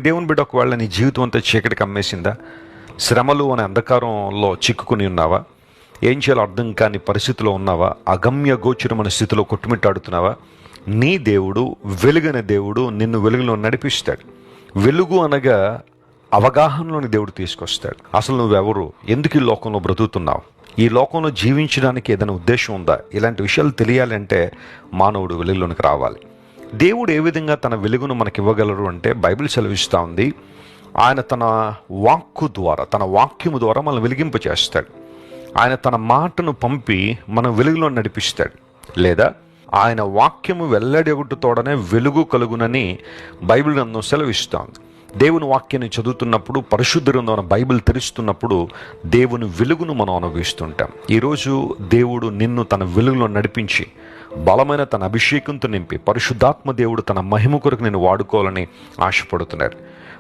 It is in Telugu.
దేవుని బిడ్డ, ఒకవేళ నీ జీవితం అంతా చీకటి కమ్మేసిందా? శ్రమలు అనే అంధకారంలో చిక్కుకుని ఉన్నావా? ఏం చేయాలో అర్థం కాని పరిస్థితిలో ఉన్నావా? అగమ్య గోచరమైన స్థితిలో కొట్టుమిట్టాడుతున్నావా? నీ దేవుడు, వెలుగనే దేవుడు నిన్ను వెలుగులో నడిపిస్తాడు. వెలుగు అనగా అవగాహనలోని దేవుడు తీసుకొస్తాడు. అసలు నువ్వెవరు? ఎందుకు ఈ లోకంలో బ్రతుకుతున్నావు? ఈ లోకంలో జీవించడానికి ఏదైనా ఉద్దేశం ఉందా? ఇలాంటి విషయాలు తెలియాలంటే మానవుడు వెలుగులోనికి రావాలి. దేవుడు ఏ విధంగా తన వెలుగును మనకి ఇవ్వగలరు అంటే బైబిల్ సెలవిస్తూ ఉంది, ఆయన తన వాక్కు ద్వారా, తన వాక్యము ద్వారా మనం వెలిగింప చేస్తాడు. ఆయన తన మాటను పంపి మనం వెలుగులో నడిపిస్తాడు. లేదా ఆయన వాక్యము వెల్లడెగుటతోడనే వెలుగు కలుగునని బైబిల్ గ్రంథం సెలవిస్తోంది. దేవుని వాక్యాన్ని చదువుతున్నప్పుడు, పరిశుద్ధ గ్రంథం బైబిల్ తెరుస్తున్నప్పుడు దేవుని వెలుగును మనం అనుభవిస్తుంటాం. ఈరోజు దేవుడు నిన్ను తన వెలుగులో నడిపించి బలమైన తన అభిషేకంతో నింపి పరిశుద్ధాత్మ దేవుడు తన మహిమ కొరకు నేను వాడుకోవాలని ఆశపడుతున్నాడు.